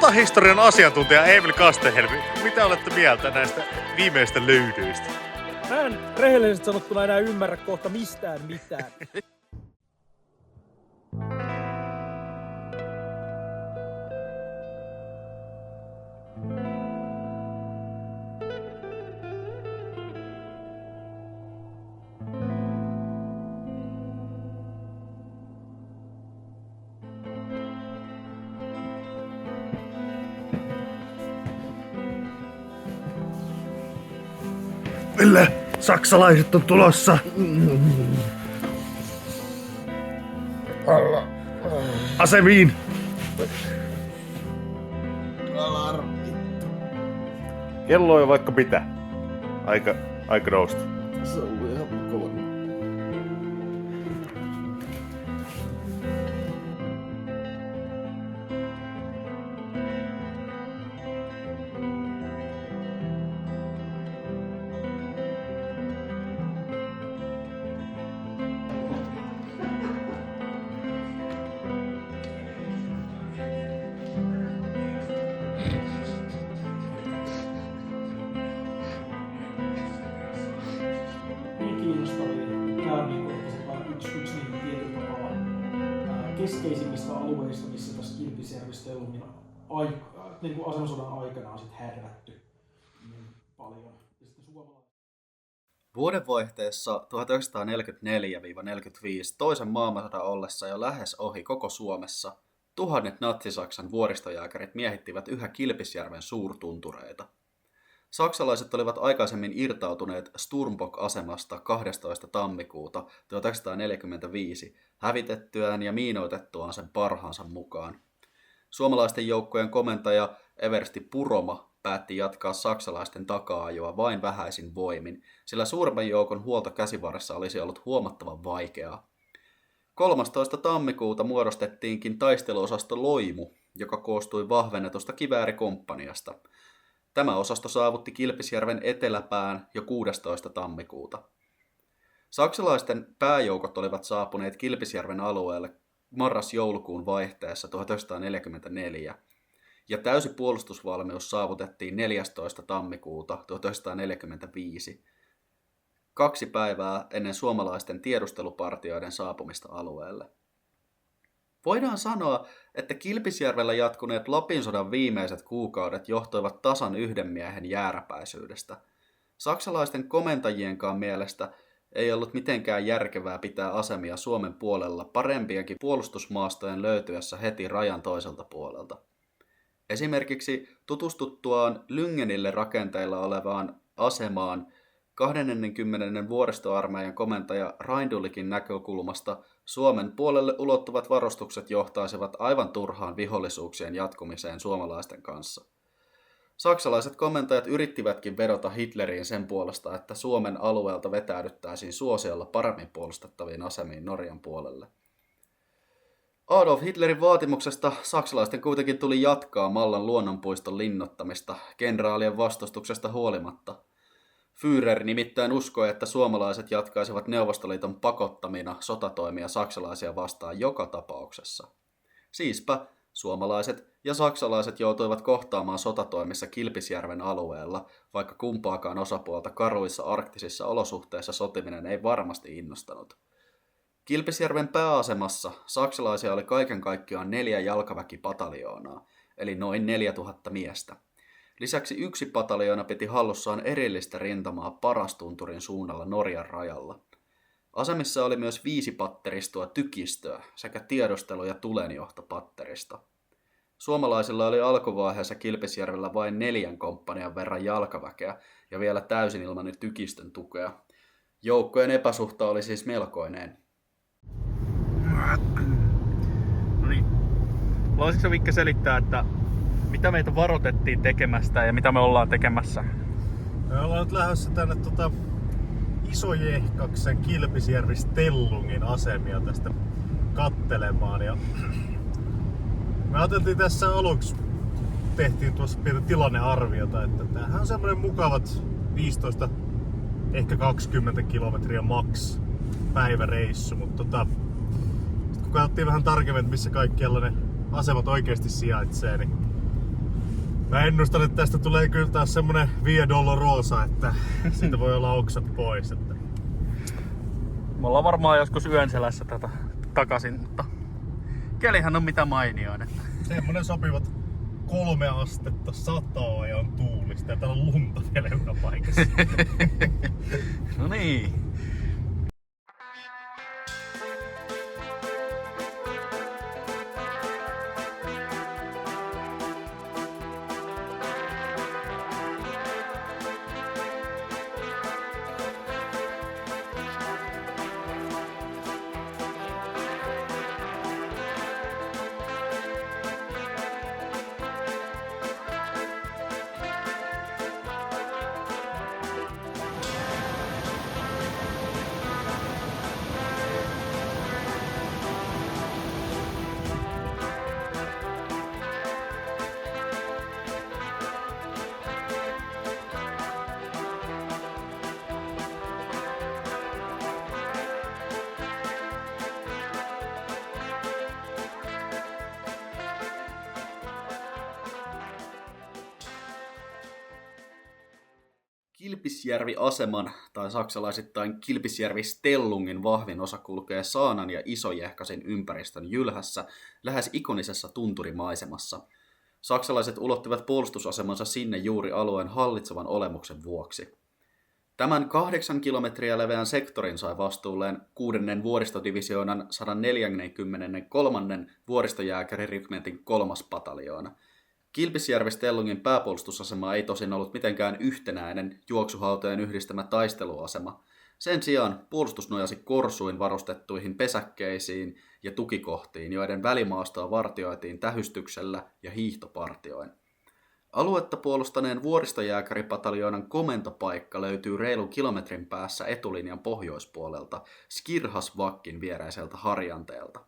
sotahistorian asiantuntija Emil Kastehelmi, mitä olette mieltä näistä viimeistä löydyistä? Mä en rehellisesti sanottuna enää ymmärrä kohta mistään mitään. Ville, saksalaiset on tulossa. Asemiin. Alarmi. Kello on jo vaikka mitä. Aika nousta. Se on ihan kova. Tämä on vain yksi niin tietyllä tavalla keskeisimmistä alueista, missä tässä Kilpisjärvessä Tellumin niin asemasodan aikana on sitten härvätty niin paljon. Vuodenvaihteessa 1944-45 toisen maailmansodan ollessa jo lähes ohi koko Suomessa, tuhannet natsi-Saksan vuoristojääkärit miehittivät yhä Kilpisjärven suurtuntureita. Saksalaiset olivat aikaisemmin irtautuneet Sturmbock-asemasta 12. tammikuuta 1945 hävitettyään ja miinoitettuaan sen parhaansa mukaan. Suomalaisten joukkojen komentaja Eversti Puroma päätti jatkaa saksalaisten taka-ajoa vain vähäisin voimin, sillä suuremman joukon huolto käsivarressa olisi ollut huomattavan vaikeaa. 13. tammikuuta muodostettiinkin taisteluosasto Loimu, joka koostui vahvennetusta kiväärikomppaniasta. Tämä osasto saavutti Kilpisjärven eteläpään jo 16. tammikuuta. Saksalaisten pääjoukot olivat saapuneet Kilpisjärven alueelle marras-joulukuun vaihteessa 1944, ja täysi puolustusvalmius saavutettiin 14. tammikuuta 1945, 2 päivää ennen suomalaisten tiedustelupartioiden saapumista alueelle. Voidaan sanoa, että Kilpisjärvellä jatkuneet Lapin sodan viimeiset kuukaudet johtoivat tasan yhden miehen jääräpäisyydestä. Saksalaisten komentajienkaan mielestä ei ollut mitenkään järkevää pitää asemia Suomen puolella parempiakin puolustusmaastojen löytyessä heti rajan toiselta puolelta. Esimerkiksi tutustuttuaan Lyngenille rakenteilla olevaan asemaan 20. vuoristoarmeijan komentaja Reindulikin näkökulmasta Suomen puolelle ulottuvat varustukset johtaisivat aivan turhaan vihollisuuksien jatkumiseen suomalaisten kanssa. Saksalaiset komentajat yrittivätkin vedota Hitleriin sen puolesta, että Suomen alueelta vetäydyttäisiin suosiolla paremmin puolustettaviin asemiin Norjan puolelle. Adolf Hitlerin vaatimuksesta saksalaisten kuitenkin tuli jatkaa Mallan luonnonpuiston linnottamista kenraalien vastustuksesta huolimatta. Führer nimittäin uskoi, että suomalaiset jatkaisivat Neuvostoliiton pakottamina sotatoimia saksalaisia vastaan joka tapauksessa. Siispä suomalaiset ja saksalaiset joutuivat kohtaamaan sotatoimissa Kilpisjärven alueella, vaikka kumpaakaan osapuolta karuissa arktisissa olosuhteissa sotiminen ei varmasti innostanut. Kilpisjärven pääasemassa saksalaisia oli kaiken kaikkiaan 4 jalkaväkipataljoonaa, eli noin 4000 miestä. Lisäksi 1 pataljoona piti hallussaan erillistä rintamaa Parastunturin suunnalla Norjan rajalla. Asemissa oli myös 5 patteristoa tykistöä sekä tiedustelu- ja tulenjohtopatterista. Suomalaisilla oli alkuvaiheessa Kilpisjärvellä vain 4 komppanian verran jalkaväkeä ja vielä täysin ilman tykistön tukea. Joukkojen epäsuhta oli siis melkoinen. No niin. Voisitko Vikke selittää, että mitä meitä varoitettiin tekemästä ja mitä me ollaan tekemässä? Me ollaan nyt lähdössä tänne Isojehkaksen Kilpisjärvi-Stellungin asemia tästä kattelemaan. Ja me ajateltiin tässä aluksi, tehtiin tuossa pientä tilannearviota, että tämähän on semmoinen mukavat 15, ehkä 20 kilometriä maks päiväreissu, mutta kun katsottiin vähän tarkemmin, että missä kaikkialla ne asemat oikeasti sijaitsee, niin Mä ennustan, että tästä tulee kyllä taas semmonen Via Dolorosa, että siitä voi olla oksat pois. Että... Me ollaan varmaan joskus yön selässä tätä takaisin, mutta kelihän on mitä mainioin. Että... Semmonen sopivat 3 astetta sataa ja on tuulista ja täällä on lunta vielä joka paikassa. No niin. Kilpisjärvi-aseman tai saksalaisittain Kilpisjärvi-Stellungin vahvin osa kulkee Saanan ja Isojehkasin ympäristön jylhässä lähes ikonisessa tunturimaisemassa. Saksalaiset ulottivat puolustusasemansa sinne juuri alueen hallitsevan olemuksen vuoksi. Tämän 8 kilometriä leveän sektorin sai vastuulleen 6. vuoristodivisioonan 143. vuoristojääkärirykmentin 3. pataljoona. Kilpisjärvi-Stellungin pääpuolustusasema ei tosin ollut mitenkään yhtenäinen juoksuhautojen yhdistämä taisteluasema. Sen sijaan puolustus nojasi korsuin varustettuihin pesäkkeisiin ja tukikohtiin, joiden välimaastoa vartioitiin tähystyksellä ja hiihtopartioin. Aluetta puolustaneen vuoristojääkäripataljoonan komentopaikka löytyy reilun kilometrin päässä etulinjan pohjoispuolelta Skirhasvakkin viereiseltä harjanteelta.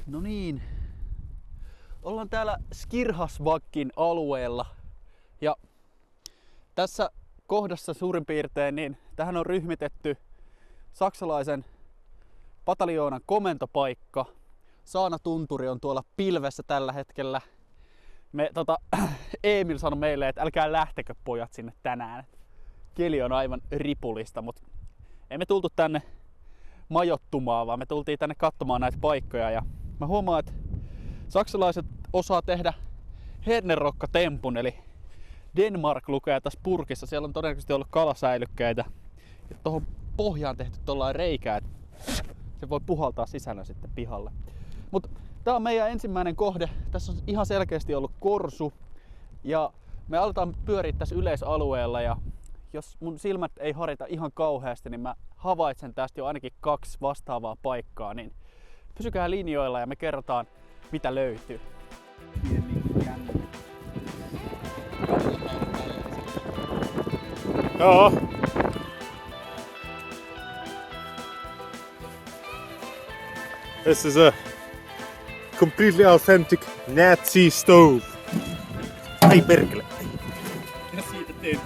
No niin, ollaan täällä Skirhasvakkin alueella ja tässä kohdassa suurin piirtein niin tähän on ryhmitetty saksalaisen pataljoonan komentopaikka. Saanatunturi on tuolla pilvessä tällä hetkellä. Emil sanoi meille, että älkää lähtekö pojat sinne tänään. Keli on aivan ripulista, mutta ei me tultu tänne majoittumaan, vaan me tultiin tänne katsomaan näitä paikkoja. Ja mä huomaan, että saksalaiset osaa tehdä Hernerokka-tempun, eli Denmark lukee tässä purkissa. Siellä on todennäköisesti ollut kalasäilykkeitä. Ja tuohon pohjaan tehty tuollainen reikä, että se voi puhaltaa sisällä sitten pihalle. Mutta tää on meidän ensimmäinen kohde. Tässä on ihan selkeästi ollut korsu. Ja me aletaan pyöriä tässä yleisalueella. Ja jos mun silmät ei harita ihan kauheasti, niin mä havaitsen tästä jo ainakin 2 vastaavaa paikkaa. Niin pysykää linjoilla ja me kerrotaan, mitä löytyy. Joo. This is a completely authentic Nazi stove. Ai perkele. Ja siitä teitä.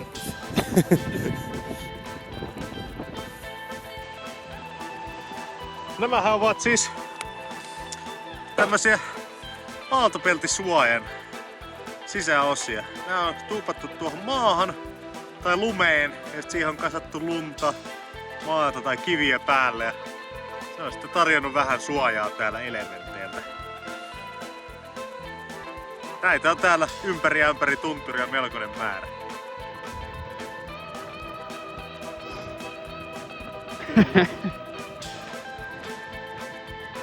Nämähän ovat siis tämmösiä aaltopeltisuojan sisäosia. Nämä on tuupattu tuohon maahan tai lumeen ja siihen on kasattu lunta, maata tai kiviä päälle. Ja se on sitten tarjonnut vähän suojaa täällä elementeiltä. Näitä on täällä ympäri ja ympäri tunturia melkoinen määrä.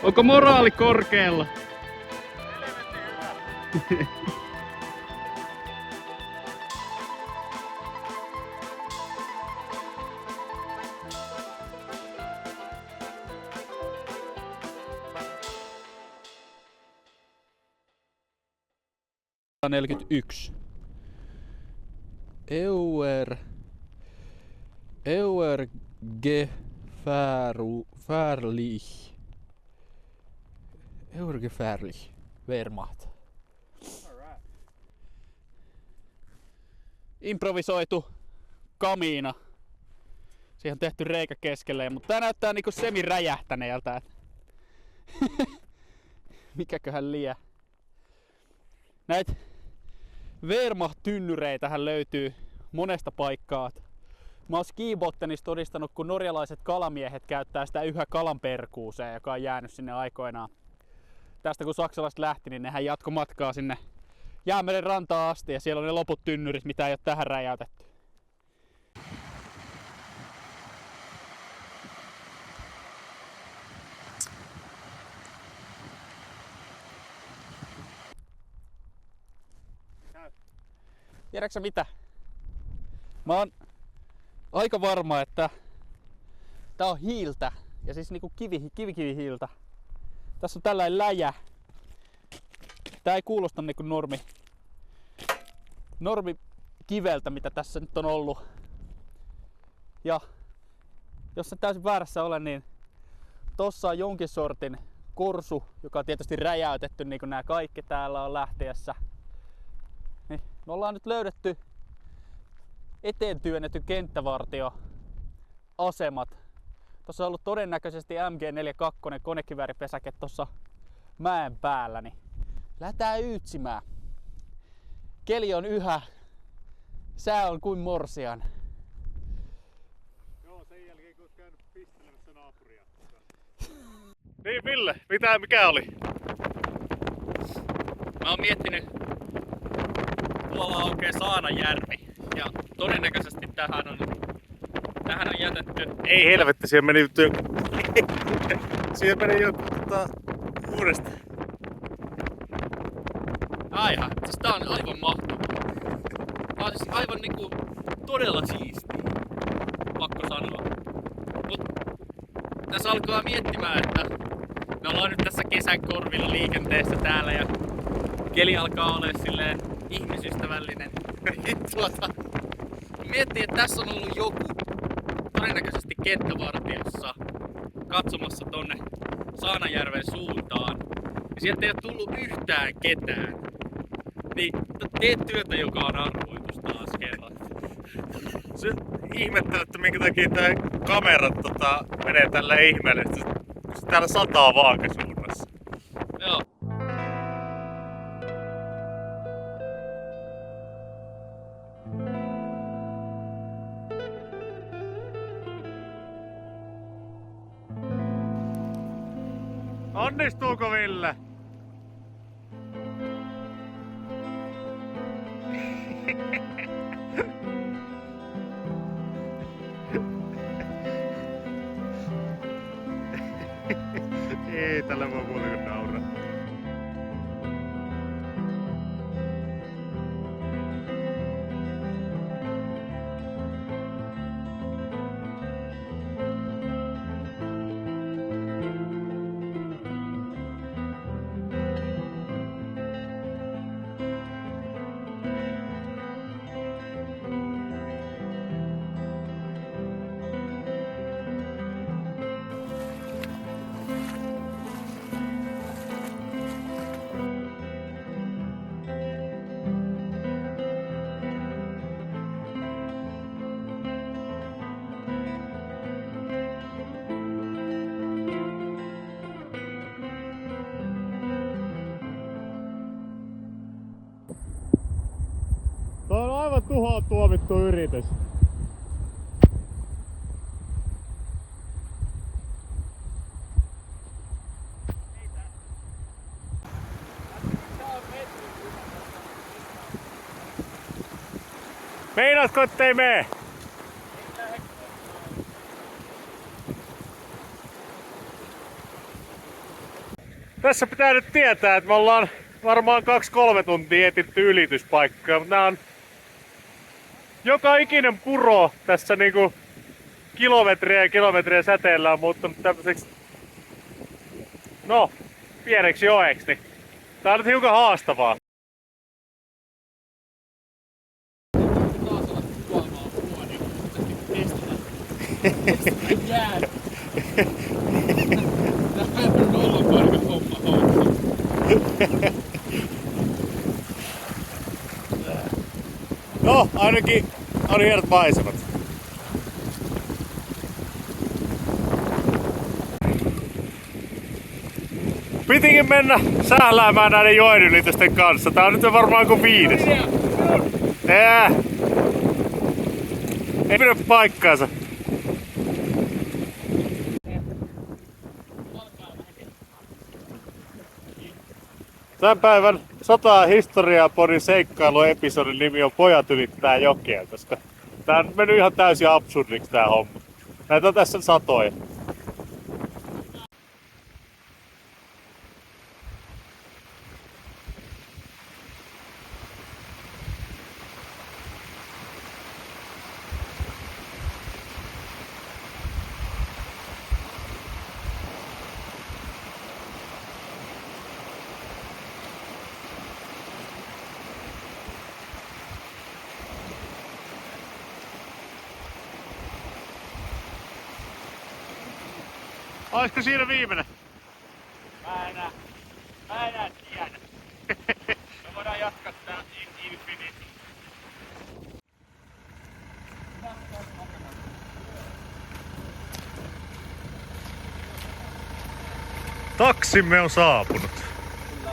Onko moraali korkealla? Gefährlich. Wehrmacht. Improvisoitu kamiina. Siihen on tehty reikä keskelle, mutta tää näyttää niinku semi-räjähtäneeltä. Mikäköhän liian. Näitä Wehrmacht-tynnyreitähän löytyy monesta paikkaa. Mä oon Skibottenissa todistanut, kun norjalaiset kalamiehet käyttää sitä yhä kalanperkuuseen, joka on jäänyt sinne aikoinaan. Tästä kun saksalaiset lähti, niin nehän jatko matkaa sinne Jäämeren rantaan asti ja siellä on ne loput tynnyrit, mitä ei ole tähän räjäytetty. Tiedätkö mitä? Mä oon aika varma, että tää on hiiltä. Ja siis niinku kivihiiltä. Tässä on tällainen läjä. Tää ei kuulosta niinku normi kiveltä, mitä tässä nyt on ollut. Ja jos en täysin väärässä ole, niin tossa on jonkin sortin korsu, joka on tietysti räjäytetty, niin kuin nämä kaikki täällä on lähteessä. Niin me ollaan nyt löydetty eteen työnnetty kenttävartioasemat. Tuossa on ollut todennäköisesti MG42 konekivääripesäke tuossa mäen päällä, niin lähdetään yytsimään. Keli on yhä, sää on kuin morsian. Joo, sen jälkeen kun oot käynyt pistelemässä naapuria. Niin Ville, mikä oli? Mä oon miettinyt, tuolla aukeaa Saanajärvi ja todennäköisesti tähän on jätetty. Ei helvetti, siihen meni joku uudesta. Aivan, siis tää on aivan mahtavaa. Tää on siis aivan niinku todella siistiä, pakko sanoa. Mut tässä alkaa miettimään, että me ollaan nyt tässä kesän korvilla liikenteessä täällä ja keli alkaa olemaan silleen ihmisystävällinen. Miettii, että tässä on ollut joku todennäköisesti kenttävartiossa katsomassa tonne Saanajärven suuntaan. Ja sieltä ei ole tullut yhtään ketään. Niin teet työtä, joka on arvoitus taas kerran. Se ihmettää, että minkä takia tää kamerat menee tällä ihmeellisesti. Se täällä sataa vaakasuunnassa. Joo. Onnistuuko Ville? Ei tällä voi muuta kuin nauraa. Tuo on aivan tuhoon tuomittu yritys. Meinaatko ettei mee? Tässä pitää nyt tietää, että me ollaan varmaan 2-3 tuntia etitty ylityspaikkaa, mutta nää on joka ikinen puro tässä niinku kilometriä säteellä on muuttunut tämmöiseksi, no, pieneksi joeksi, niin tää on nyt hiukan haastavaa. No, ainakin on hienot maisemat. Pitikin mennä sähläämään näiden joen ylitysten kanssa. Tää on nyt varmaan kuin 5. Ei pidä paikkaansa. Tämän päivän 100 historiaa podin seikkailuepisodin nimi on Pojat ylittää jokea, koska tää on mennyt ihan täysin absurdiksi tää homma. Näitä on tässä satoja. Olisiko siinä viimeinen? Mä enää tiedä. Me voidaan jatkaa tää Infinity. Taksimme on saapunut. Kyllä.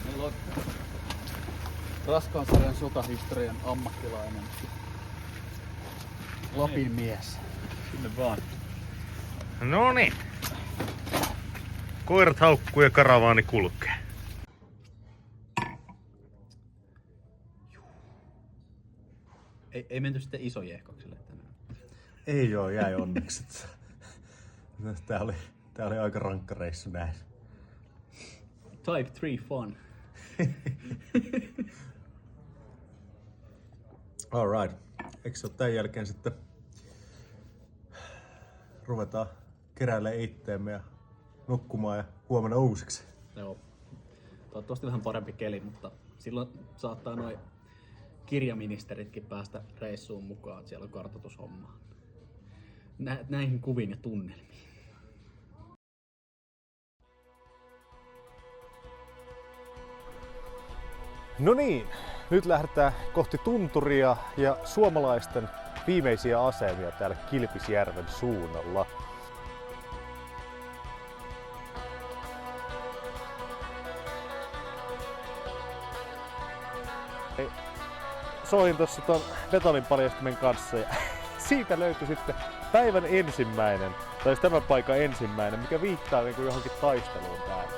Meillä on raskaan sarjan sotahistorian ammattilainen. Lapin mies. Sinne vaan. No niin. Koirat haukkuu ja karavaani kulkee. Ei menty sitten isojeehkokselle tänään. Ei joo, jäi onneksi. Tää oli aika rankka reissu näin. Type 3 fun. Alright. Eikö se ole tän jälkeen sitten ruvetaan keräilemään itteemme ja nukkumaan ja huomenna uusiksi? Joo. Toivottavasti vähän parempi keli, mutta silloin saattaa noin kirjaministeritkin päästä reissuun mukaan, että siellä on kartoitushommaa. Näihin kuviin ja tunnelmiin. No niin, nyt lähdetään kohti tunturia ja suomalaisten viimeisiä asemia täällä Kilpisjärven suunnalla. Soin tuossa ton betoninpaljastimen kanssa ja siitä löytyi sitten päivän ensimmäinen, tai tämän paikan ensimmäinen, mikä viittaa niinku johonkin taisteluun täällä.